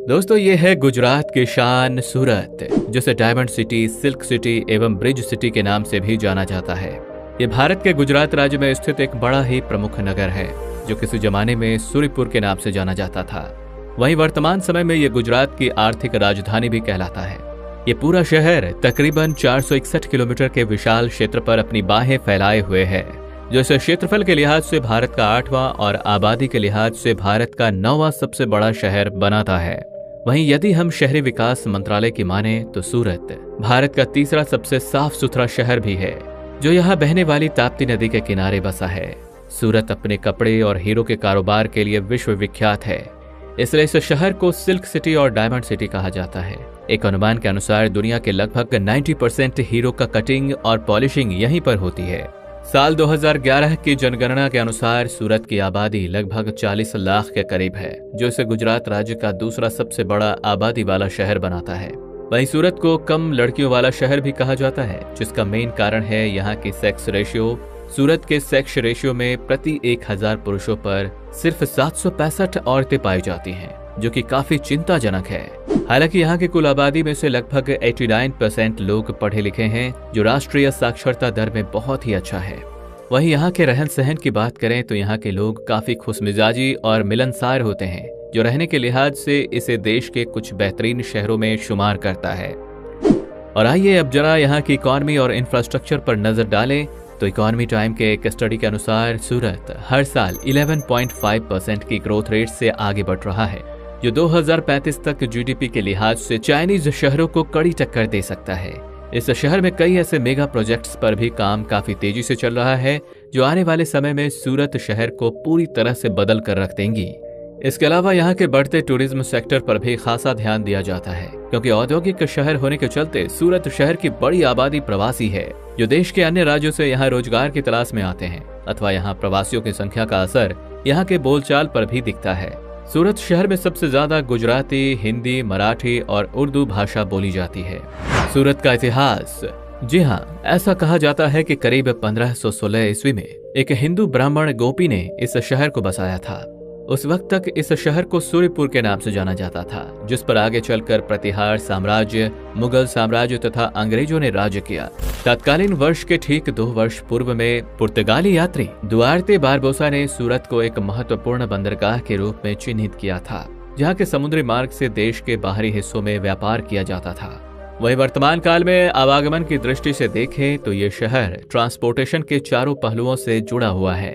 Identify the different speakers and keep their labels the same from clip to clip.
Speaker 1: दोस्तों ये है गुजरात की शान सूरत, जिसे डायमंड सिटी, सिल्क सिटी एवं ब्रिज सिटी के नाम से भी जाना जाता है। ये भारत के गुजरात राज्य में स्थित एक बड़ा ही प्रमुख नगर है, जो किसी जमाने में सूर्यपुर के नाम से जाना जाता था। वहीं वर्तमान समय में ये गुजरात की आर्थिक राजधानी भी कहलाता है। ये पूरा शहर तकरीबन 461 किलोमीटर के विशाल क्षेत्र पर अपनी बाहें फैलाए हुए है, जो इस क्षेत्रफल के लिहाज से भारत का 8वां और आबादी के लिहाज से भारत का 9वां सबसे बड़ा शहर बनाता है। वहीं यदि हम शहरी विकास मंत्रालय की माने तो सूरत भारत का तीसरा सबसे साफ सुथरा शहर भी है, जो यहाँ बहने वाली ताप्ती नदी के किनारे बसा है। सूरत अपने कपड़े और हीरो के कारोबार के लिए विश्व विख्यात है, इसलिए इस शहर को सिल्क सिटी और डायमंड सिटी कहा जाता है। एक अनुमान के अनुसार दुनिया के लगभग 90% हीरो का कटिंग और पॉलिशिंग यहीं पर होती है। साल 2011 की जनगणना के अनुसार सूरत की आबादी लगभग 40 लाख के करीब है, जो इसे गुजरात राज्य का दूसरा सबसे बड़ा आबादी वाला शहर बनाता है। वहीं सूरत को कम लड़कियों वाला शहर भी कहा जाता है, जिसका मेन कारण है यहाँ की सेक्स रेशियो। सूरत के सेक्स रेशियो में प्रति 1000 पुरुषों पर सिर्फ 765 औरतें पाई जाती हैं, जो कि काफी चिंताजनक है। हालांकि यहाँ की कुल आबादी में से लगभग 89% लोग पढ़े लिखे हैं, जो राष्ट्रीय साक्षरता दर में बहुत ही अच्छा है। वहीं यहाँ के रहन सहन की बात करें तो यहाँ के लोग काफी खुशमिजाजी और मिलनसार होते हैं, जो रहने के लिहाज से इसे देश के कुछ बेहतरीन शहरों में शुमार करता है। और आइए अब जरा यहाँ की इकॉनमी और इंफ्रास्ट्रक्चर पर नजर डालें तो इकोनॉमी टाइम के एक स्टडी के अनुसार सूरत हर साल 11.5% की ग्रोथ रेट से आगे बढ़ रहा है, जो 2035 तक जीडीपी के लिहाज से चाइनीज शहरों को कड़ी टक्कर दे सकता है। इस शहर में कई ऐसे मेगा प्रोजेक्ट्स पर भी काम काफी तेजी से चल रहा है, जो आने वाले समय में सूरत शहर को पूरी तरह से बदल कर रख देंगी। इसके अलावा यहाँ के बढ़ते टूरिज्म सेक्टर पर भी खासा ध्यान दिया जाता है, क्योंकि औद्योगिक शहर होने के चलते सूरत शहर की बड़ी आबादी प्रवासी है, जो देश के अन्य राज्यों से यहाँ रोजगार की तलाश में आते हैं, अथवा यहाँ प्रवासियों की संख्या का असर यहाँ के बोलचाल पर भी दिखता है। सूरत शहर में सबसे ज्यादा गुजराती, हिंदी, मराठी और उर्दू भाषा बोली जाती है। सूरत का इतिहास, जी हाँ, ऐसा कहा जाता है कि करीब 1516 ईस्वी में एक हिंदू ब्राह्मण गोपी ने इस शहर को बसाया था। उस वक्त तक इस शहर को सूर्यपुर के नाम से जाना जाता था, जिस पर आगे चलकर प्रतिहार साम्राज्य, मुगल साम्राज्य तथा अंग्रेजों ने राज्य किया। तत्कालीन वर्ष के ठीक 2 वर्ष पूर्व में पुर्तगाली यात्री दुआर्ते बारबोसा ने सूरत को एक महत्वपूर्ण बंदरगाह के रूप में चिन्हित किया था, जहाँ के समुद्री मार्ग से देश के बाहरी हिस्सों में व्यापार किया जाता था। वही वर्तमान काल में आवागमन की दृष्टि से देखें तो ये शहर ट्रांसपोर्टेशन के चारों पहलुओं से जुड़ा हुआ है,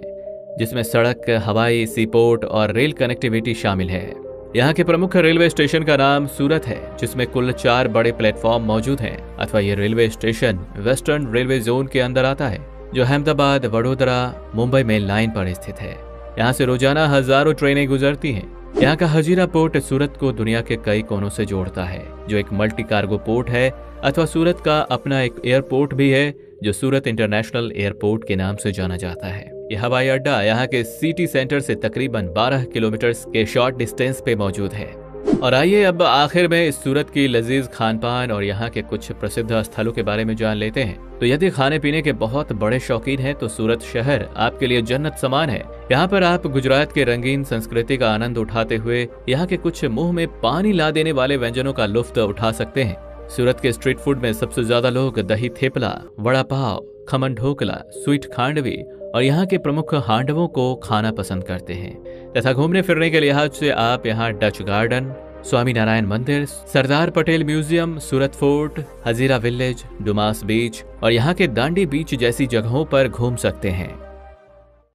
Speaker 1: जिसमें सड़क, हवाई, सीपोर्ट और रेल कनेक्टिविटी शामिल है। यहाँ के प्रमुख रेलवे स्टेशन का नाम सूरत है, जिसमें कुल 4 बड़े प्लेटफॉर्म मौजूद हैं, अथवा ये railway station western railway zone के अंदर आता है, जो अहमदाबाद, वडोदरा, मुंबई मेन लाइन पर स्थित है। यहाँ से रोजाना हजारों ट्रेनें गुजरती हैं। यहाँ का हजीरा पोर्ट सूरत को दुनिया के कई कोनों से जोड़ता है, जो एक मल्टी कार्गो पोर्ट है, अथवा सूरत का अपना एक एयरपोर्ट भी है, जो सूरत इंटरनेशनल एयरपोर्ट के नाम से जाना जाता है। यह हवाई अड्डा यहाँ के सिटी सेंटर से तकरीबन 12 किलोमीटर के शॉर्ट डिस्टेंस पे मौजूद है। और आइए अब आखिर में इस सूरत की लजीज खान पान और यहाँ के कुछ प्रसिद्ध स्थलों के बारे में जान लेते हैं। तो यदि खाने पीने के बहुत बड़े शौकीन हैं तो सूरत शहर आपके लिए जन्नत समान है। यहाँ पर आप गुजरात के रंगीन संस्कृति का आनंद उठाते हुए यहाँ के कुछ मुंह में पानी ला देने वाले व्यंजनों का लुत्फ उठा सकते हैं। सूरत के स्ट्रीट फूड में सबसे ज्यादा लोग दही थेपला, वड़ा पाव, खमन ढोकला, स्वीट खांडवी और यहाँ के प्रमुख हांडवों को खाना पसंद करते हैं। तथा घूमने फिरने के लिहाज से आप यहाँ डच गार्डन, स्वामी नारायण मंदिर, सरदार पटेल म्यूजियम, सूरत फोर्ट, हजीरा विलेज, डुमास बीच और यहाँ के दांडी बीच जैसी जगहों पर घूम सकते हैं।